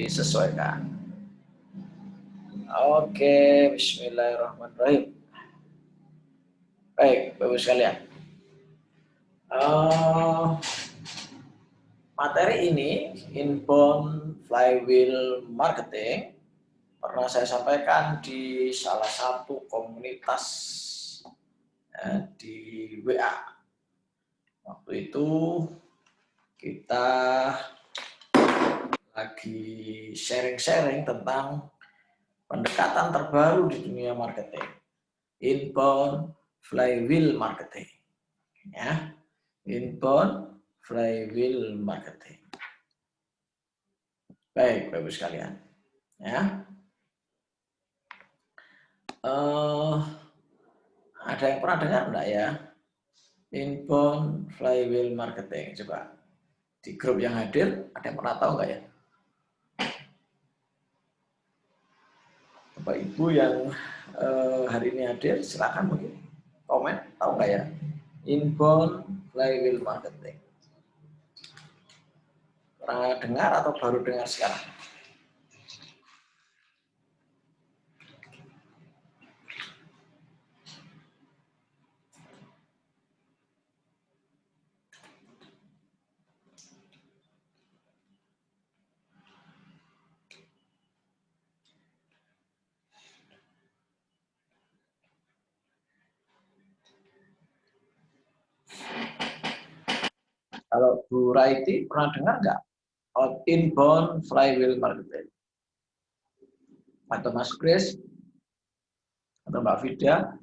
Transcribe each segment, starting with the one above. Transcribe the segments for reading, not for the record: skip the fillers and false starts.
disesuaikan. Oke, bismillahirrahmanirrahim. Baik, Bapak sekalian. Materi ini, inbound flywheel marketing, pernah saya sampaikan di salah satu komunitas di WA. Waktu itu kita lagi sharing-sharing tentang pendekatan terbaru di dunia marketing, inbound flywheel marketing. Ya, inbound flywheel marketing. Baik, Bapak sekalian. Ya. Ada yang pernah dengar enggak ya? Inbound flywheel marketing. Coba di grup yang hadir, ada yang pernah tahu enggak ya? Bapak Ibu yang hari ini hadir, silakan mungkin komen, tahu enggak ya? Inbound flywheel marketing. Pernah dengar atau baru dengar sekarang? Kalau Bu Raiti pernah dengar nggak inbound flywheel marketing? Atau Mas Kris? Atau Mbak Vida?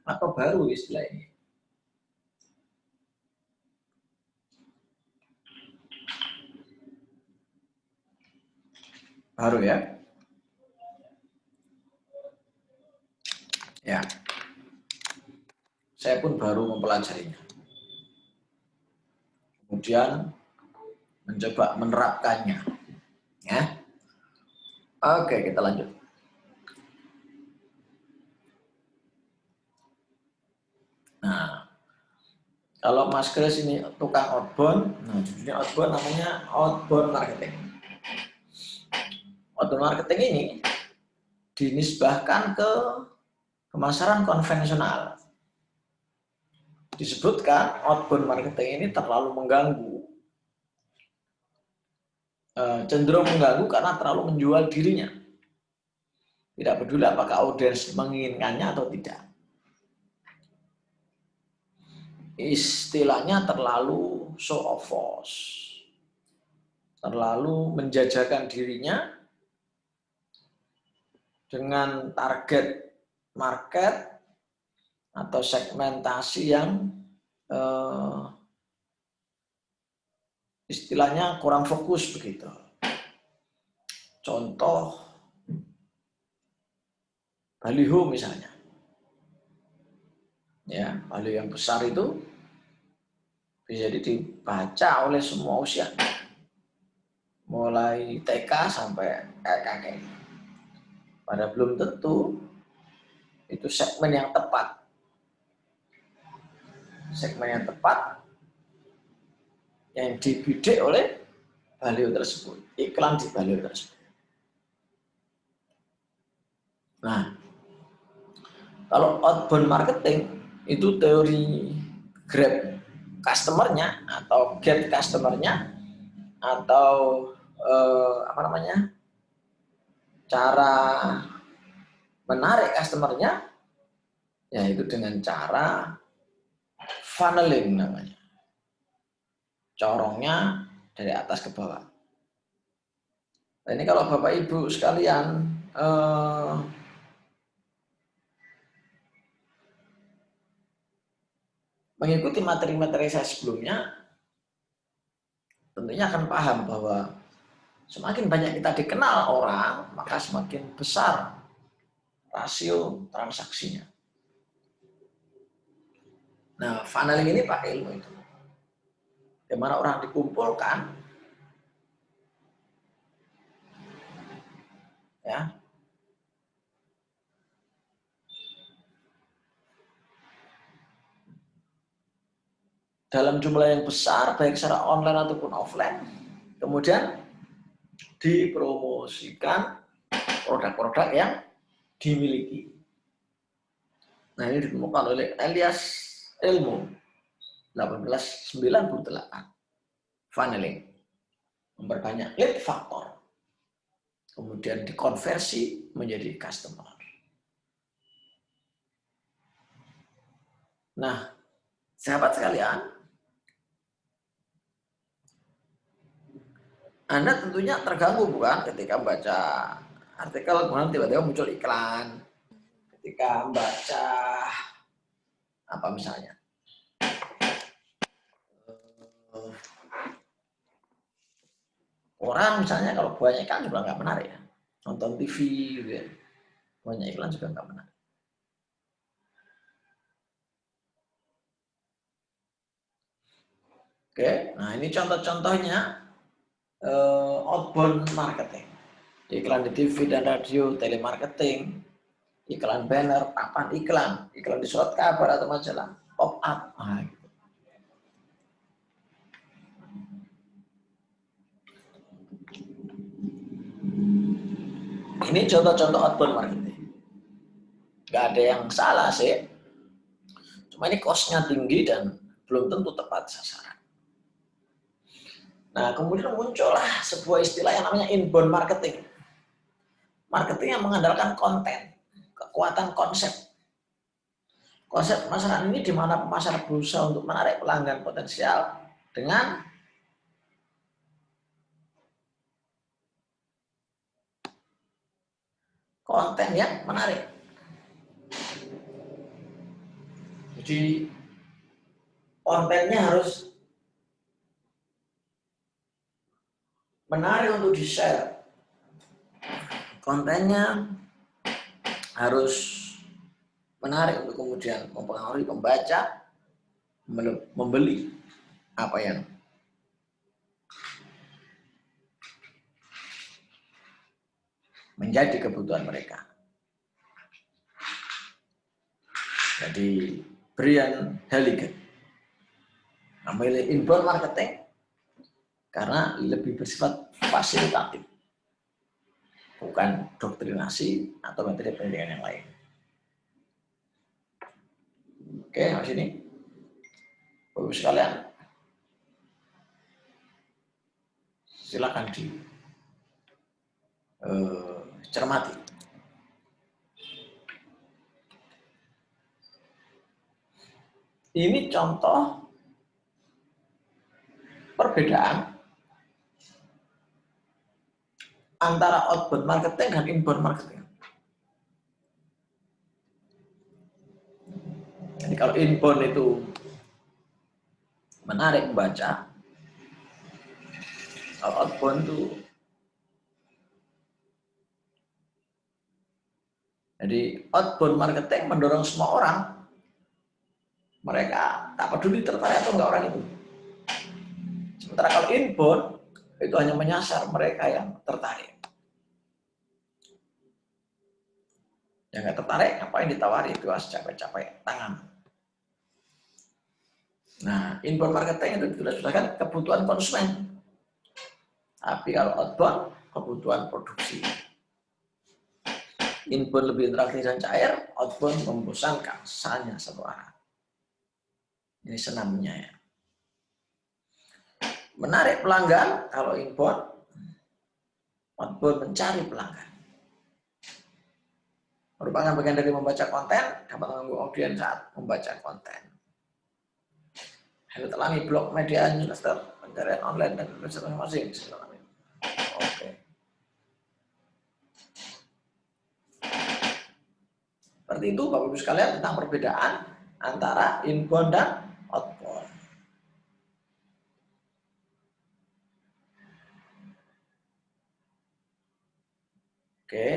Atau baru istilah ini? Baru ya? Ya. Saya pun baru mempelajarinya. Kemudian mencoba menerapkannya. Ya. Oke, kita lanjut. Nah, kalau Mas Kris ini tukang outbound, nah judulnya outbound namanya outbound marketing. Outbound marketing ini dinisbahkan ke pemasaran konvensional. Disebutkan outbound marketing ini terlalu mengganggu, cenderung mengganggu karena terlalu menjual dirinya. Tidak peduli apakah audiens menginginkannya atau tidak. Istilahnya terlalu show of force, terlalu menjajakan dirinya dengan target market atau segmentasi yang istilahnya kurang fokus begitu. Contoh baliho misalnya, ya baliho yang besar itu bisa dibaca oleh semua usia, mulai TK sampai kakek. Pada belum tentu itu segmen yang tepat. Segmen yang tepat yang dibidik oleh baliho tersebut, iklan di baliho tersebut. Nah, kalau outbound marketing itu teori grab customernya atau get customernya atau cara menarik customernya, yaitu dengan cara funneling namanya. Corongnya dari atas ke bawah. Nah, ini kalau Bapak Ibu sekalian mengikuti materi-materi saya sebelumnya, tentunya akan paham bahwa semakin banyak kita dikenal orang, maka semakin besar rasio transaksinya. Nah, funneling ini pakai ilmu itu. Di mana orang dikumpulkan, ya, dalam jumlah yang besar, baik secara online ataupun offline, kemudian dipromosikan produk-produk yang dimiliki. Nah, ini ditemukan oleh Elias Ilmo 1898. Funneling, memperbanyak lead faktor, kemudian dikonversi menjadi customer. Nah, sahabat sekalian, Anda tentunya terganggu bukan ketika membaca artikel kemudian tiba-tiba muncul iklan, ketika membaca apa misalnya orang misalnya kalau banyak iklan juga nggak menarik ya, nonton TV gitu ya, banyak iklan juga nggak menarik. Oke, nah ini contoh-contohnya outbound marketing, iklan di TV dan radio, telemarketing, iklan banner, papan iklan, iklan di surat kabar atau majalah, pop up. Nah, gitu. Ini contoh-contoh outbound marketing. Nggak ada yang salah sih, cuma ini cost-nya tinggi dan belum tentu tepat sasaran. Nah, kemudian muncullah sebuah istilah yang namanya inbound marketing. Marketing yang mengandalkan konten, kekuatan konsep. Konsep pemasaran ini di mana pemasar berusaha untuk menarik pelanggan potensial dengan konten yang menarik. Jadi kontennya harus menarik untuk di-share. Kontennya harus menarik untuk kemudian mempengaruhi pembaca membeli apa yang menjadi kebutuhan mereka. Jadi Brian Halligan memilih inbound marketing karena lebih bersifat fasilitatif, bukan doktrinasi atau metode pendidikan yang lain. Oke, habis ini, Bapak sekalian, silakan cermati. Ini contoh perbedaan antara outbound marketing dan inbound marketing. Jadi kalau inbound itu menarik membaca, kalau outbound itu jadi outbound marketing mendorong semua orang, mereka tak peduli tertarik atau enggak orang itu. Sementara kalau inbound itu hanya menyasar mereka yang tertarik. Yang nggak tertarik, ngapain ditawari, itu harus capek-capek tangan. Nah, inbound marketing itu sudah kan kebutuhan konsumen. Tapi kalau outbound, kebutuhan produksi. Inbound lebih interaktif dan cair, outbound membosankan, hanya satu arah. Ini senamnya ya. Menarik pelanggan, kalau inbound, outbound mencari pelanggan. Merupakan bagian dari membaca konten, dapat mengganggu audiens saat membaca konten. Harus alami blog, media, newsletter, pencarian online, dan masing-masing. Oke. Seperti itu Bapak Ibu sekalian tentang perbedaan antara inbound dan outbound. Oke.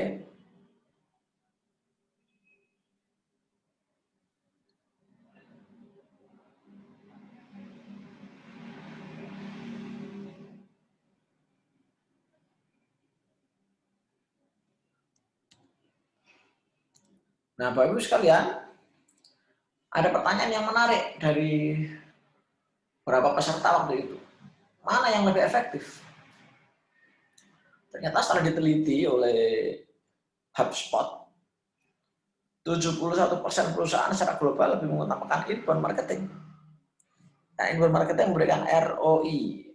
Nah, Bapak Ibu sekalian, ada pertanyaan yang menarik dari beberapa peserta waktu itu. Mana yang lebih efektif? Ternyata setelah diteliti oleh HubSpot, 71% perusahaan secara global lebih mengutamakan inbound marketing. Nah, inbound marketing memberikan ROI,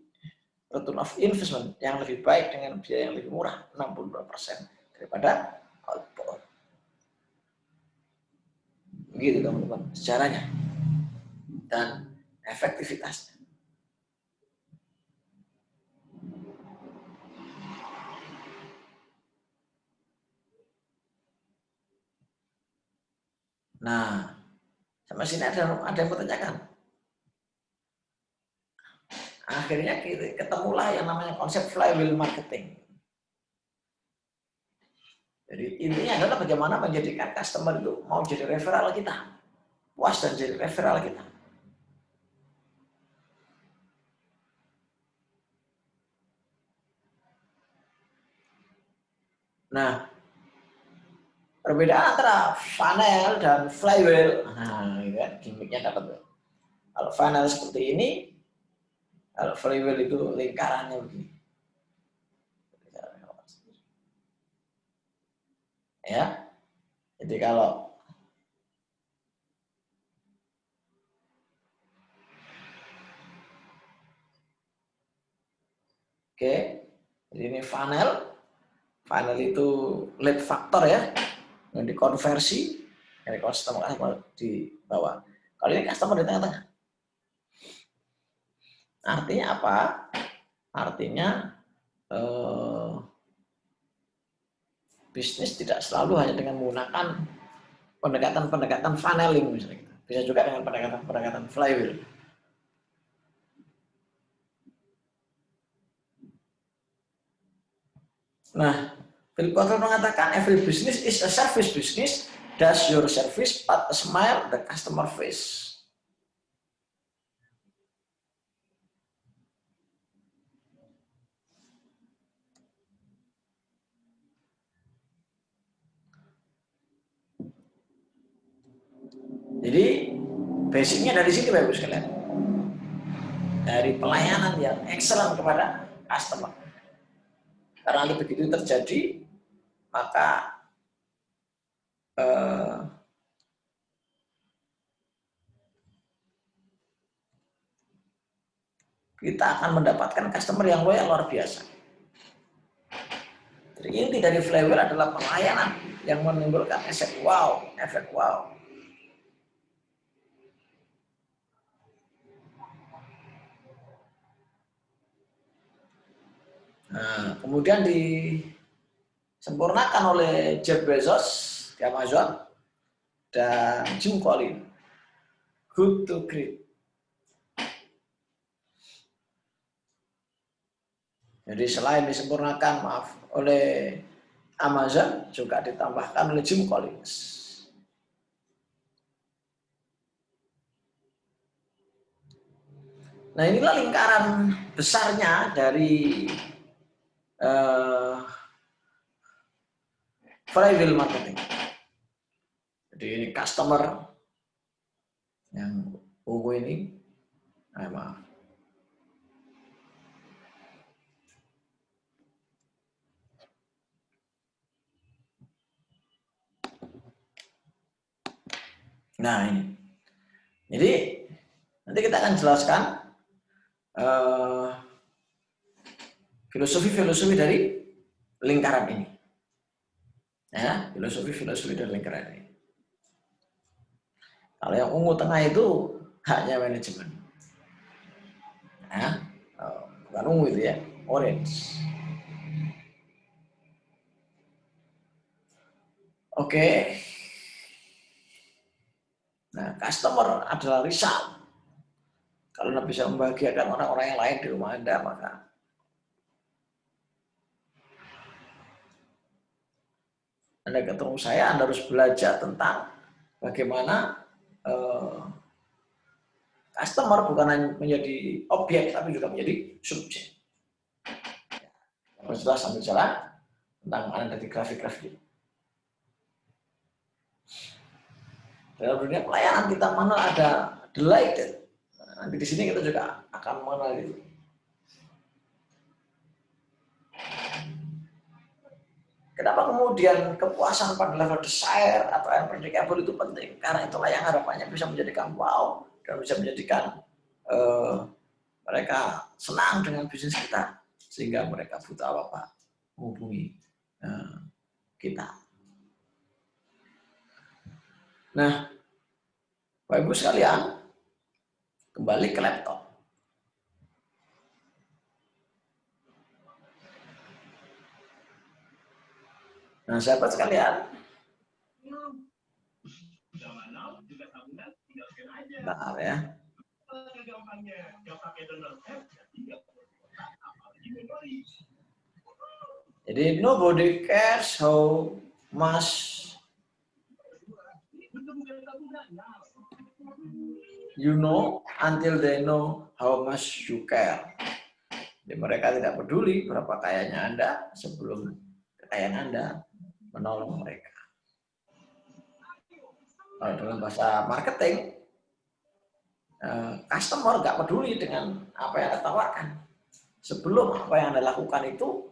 return of investment, yang lebih baik dengan biaya yang lebih murah, 62% daripada outbound. Begitu teman-teman sejarahnya dan efektivitasnya. Nah, sampai sini ada yang bertanyakan. Akhirnya ketemulah yang namanya konsep flywheel marketing. Jadi intinya adalah bagaimana menjadikan customer itu mau jadi referral kita, puas dan jadi referral kita. Nah, perbedaan antara funnel dan flywheel, nah, ya, gimmicknya dapat. Kalau funnel seperti ini, kalau flywheel itu lingkarannya begini. Ya, jadi kalau oke, jadi ini funnel itu lead factor ya, yang dikonversi dari customer di bawah. Kalau ini customer di tengah-tengah. Artinya apa? Artinya bisnis tidak selalu hanya dengan menggunakan pendekatan funneling misalnya. Bisa juga dengan pendekatan flywheel. Nah, Philip Kotler mengatakan every business is a service business. Does your service put a smile the customer face? Jadi basicnya dari sini Bapak Ibu sekalian. Dari pelayanan yang excellent kepada customer. Karena nanti begitu terjadi, maka kita akan mendapatkan customer yang loyal luar biasa. Jadi inti dari flywheel adalah pelayanan yang menimbulkan efek wow. Nah, kemudian disempurnakan oleh Jeff Bezos di Amazon dan Jim Collins, Good to Great. Jadi selain disempurnakan oleh Amazon, juga ditambahkan oleh Jim Collins. Nah, inilah lingkaran besarnya dari flywheel marketing. Jadi ini customer yang ungu ini, maaf. Nah ini, jadi nanti kita akan jelaskan filosofi dari lingkaran ini. Ya, filosofi dari lingkaran ini. Kalau yang ungu tengah itu haknya manajemen. Ya, bukan ungu itu ya, orange. Oke. Nah, customer adalah risal. Kalau Anda bisa membahagiakan orang-orang yang lain di rumah Anda, maka Anda ketemu saya, Anda harus belajar tentang bagaimana customer bukan hanya menjadi objek, tapi juga menjadi subjek. Harus jelas sambil jalan tentang Anda di grafik-grafik. Dalam dunia pelayanan kita mengenal ada delighted. Nanti di sini kita juga akan mengenal itu. Kenapa kemudian kepuasan pada level desire atau unpredictable itu penting? Karena itulah yang harapannya bisa menjadikan wow dan bisa menjadikan mereka senang dengan bisnis kita sehingga mereka butuh apa-apa menghubungi kita. Nah, Bapak Ibu sekalian, kembali ke laptop. Nah, sahabat sekalian, bentar ya. Jadi nobody cares how much you know until they know how much you care. Jadi mereka tidak peduli berapa kayanya Anda sebelum kekayaan Anda menolong mereka. Kalau dalam bahasa marketing, customer nggak peduli dengan apa yang Anda tawarkan. Sebelum apa yang Anda lakukan itu,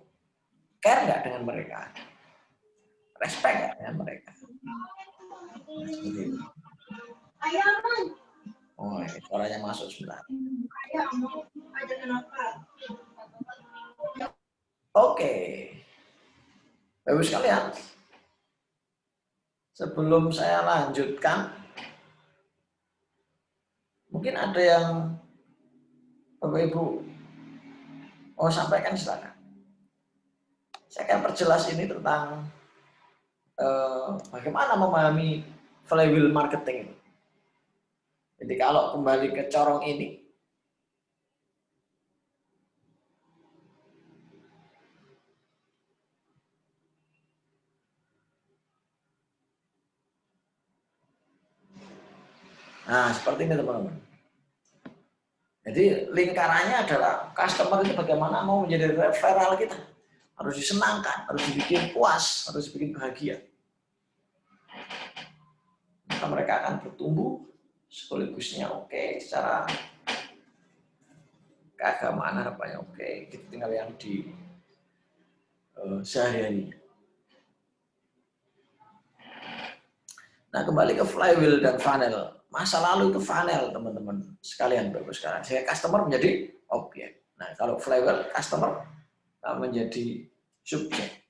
care nggak dengan mereka? Respect nggak dengan mereka? Oh, suaranya masuk sebentar. Oke. Bapak sekalian, sebelum saya lanjutkan, mungkin ada yang Bapak Ibu mau sampaikan, silakan. Saya akan perjelas ini tentang bagaimana memahami flywheel marketing. Jadi kalau kembali ke corong ini, nah seperti ini teman-teman. Jadi lingkarannya adalah customer itu bagaimana mau menjadi referral kita. Harus disenangkan, harus dibikin puas, harus dibikin bahagia. Maka mereka akan bertumbuh, sekaligus,nya oke, secara keagamaan harapannya oke, kita tinggal yang di sehari-hari. Nah, kembali ke flywheel dan funnel. Masa lalu itu funnel, teman-teman sekalian, Bapak sekarang. Saya customer menjadi objek. Nah, kalau flywheel, customer menjadi subjek.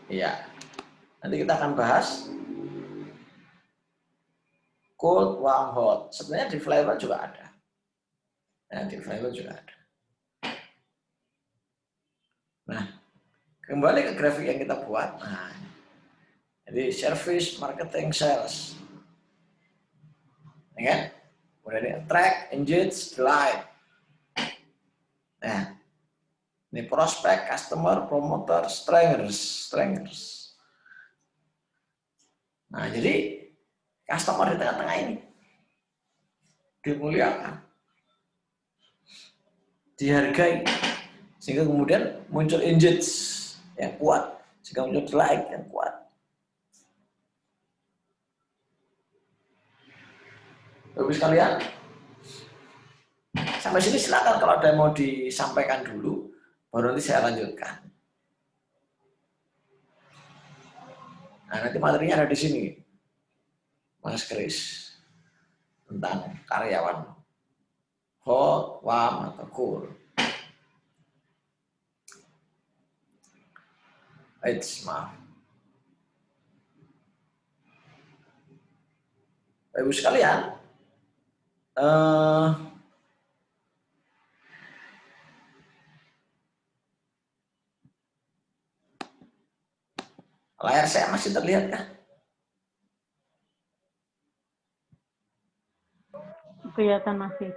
Iya. Nanti kita akan bahas cold, warm, hot. Sebenarnya di flywheel juga ada. Nah, di flywheel juga ada. Nah, kembali ke grafik yang kita buat. Nah, jadi service, marketing, sales. Ya kan? Kemudian ini attract, engage, delight. Nah, ini prospek, customer, promoter, strengths. Nah, jadi customer di tengah-tengah ini dimuliakan, dihargai, sehingga kemudian muncul engage yang kuat, sehingga muncul delight yang kuat. Bagus sekalian. Sampai sini silakan kalau ada yang mau disampaikan dulu, baru nanti saya lanjutkan. Nah, nanti materinya ada di sini, Mas Kris, tentang karyawan hot, warm, atau cool. Maaf. Ibu sekalian, layar saya masih terlihat kah? Kelihatan masih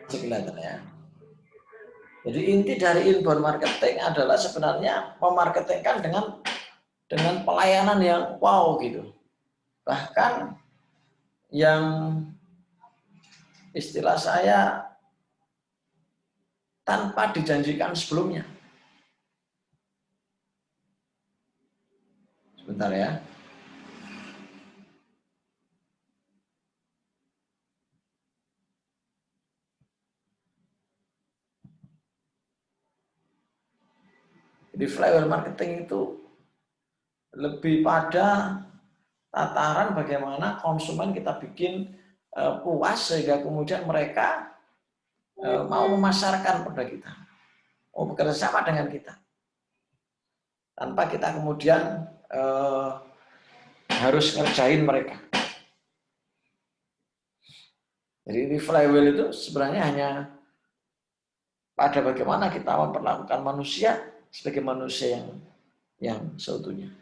Masih kelihatan ya. Jadi inti dari inbound marketing adalah sebenarnya memarketingkan dengan pelayanan yang wow gitu. Bahkan yang istilah saya tanpa dijanjikan sebelumnya. Sebentar ya. Jadi flywheel marketing itu lebih pada tataran bagaimana konsumen kita bikin puas sehingga kemudian mereka mau memasarkan produk kita, mau bekerja sama dengan kita, tanpa kita kemudian harus ngerjain mereka. Jadi di flywheel itu sebenarnya hanya pada bagaimana kita memperlakukan manusia sebagai manusia yang seutuhnya.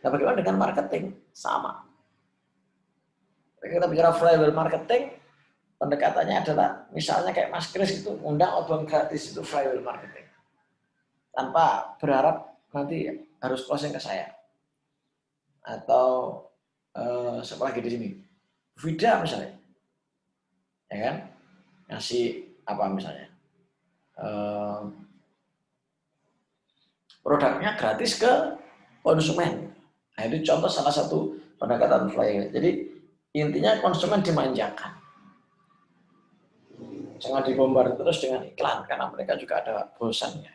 Nah, bagaimana dengan marketing? Sama. Kita bicara flywheel marketing, pendekatannya adalah misalnya kayak Mas Kris itu undang outbound gratis, itu flywheel marketing. Tanpa berharap nanti harus closing ke saya. Atau siapa lagi di sini? Vida misalnya. Ya kan? Ngasih apa misalnya? Produknya gratis ke konsumen. Nah, itu contoh salah satu pendekatan flywheel. Jadi intinya konsumen dimanjakan. Jangan dibombardir terus dengan iklan karena mereka juga ada bosannya.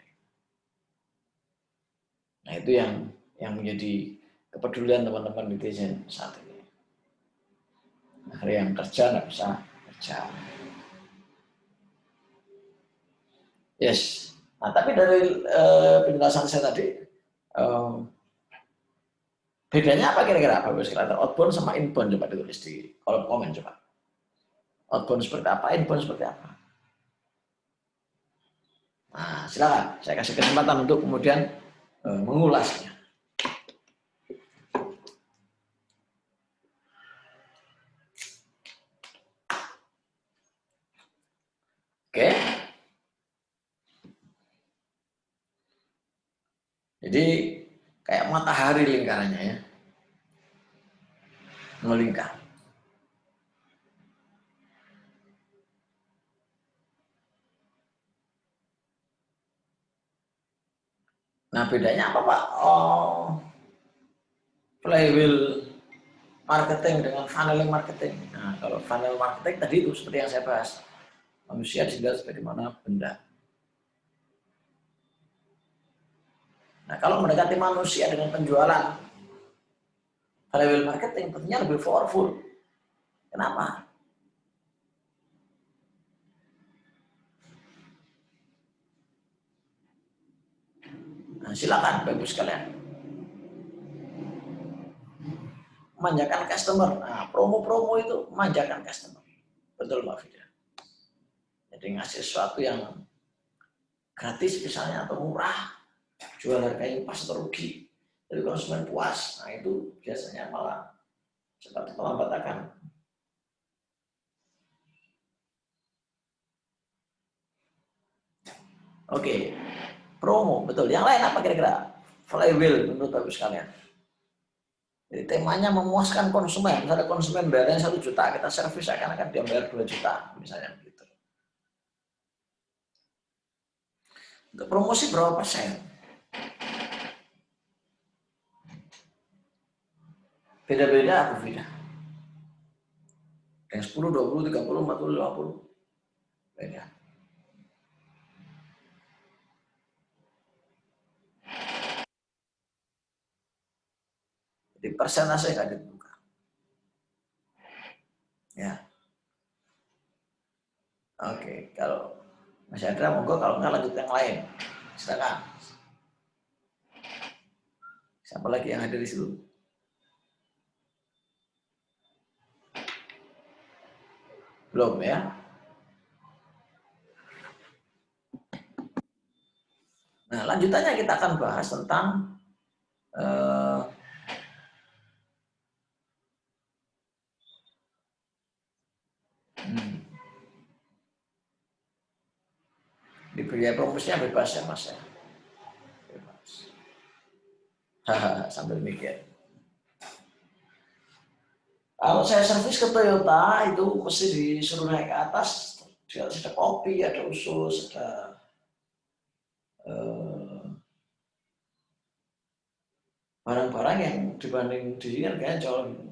Nah, itu yang menjadi kepedulian teman-teman netizen saat ini. Hari yang kerja nggak bisa kerja. Yes. Nah, tapi dari penjelasan saya tadi, bedanya apa kira-kira Bapak sekalian? Outbound sama inbound, coba ditulis di kolom komen coba. Outbound seperti apa, inbound seperti apa? Nah, silakan. Saya kasih kesempatan untuk kemudian mengulasnya. Oke. Jadi kayak matahari lingkarannya ya. Melingkar. Nah, bedanya apa Pak? Flywheel marketing dengan funneling marketing. Nah, kalau funnel marketing tadi itu seperti yang saya bahas. Manusia dilihat sebagaimana benda. Nah, kalau mendekati manusia dengan penjualan flywheel marketing tentunya lebih powerful. Kenapa? Nah, silakan Bapak sekalian. Manjakan customer. Nah, promo-promo itu manjakan customer. Betul Mbak Fida. Jadi ngasih sesuatu yang gratis misalnya atau murah, jual harganya pas atau rugi, jadi konsumen puas. Nah, itu biasanya malah cepat melambat akan. Oke, promo betul. Yang lain apa kira-kira? Flywheel menurut Bapak sekalian. Jadi temanya memuaskan konsumen. Misalnya konsumen bayarnya 1 juta, kita servis akan dia bayar 2 juta, misalnya begitu. Untuk promosi berapa persen? Beda-beda apa beda? Yang 10, 20, 30, 40, 50. Beda. Jadi persentase nggak ditentukan. Ya. Oke, kalau masih ada monggo, kalau nggak lanjut yang lain. Silakan. Siapa lagi yang hadir di situ? Belum ya? Nah, lanjutannya kita akan bahas tentang di biaya promosinya bebas ya Mas ya. Bebas. Sambil mikir. Kalau saya servis ke Toyota itu mesti disuruh naik ke atas. Di atas ada kopi, ada usus, ada barang-barang yang dibanding di sini harganya jauh lebih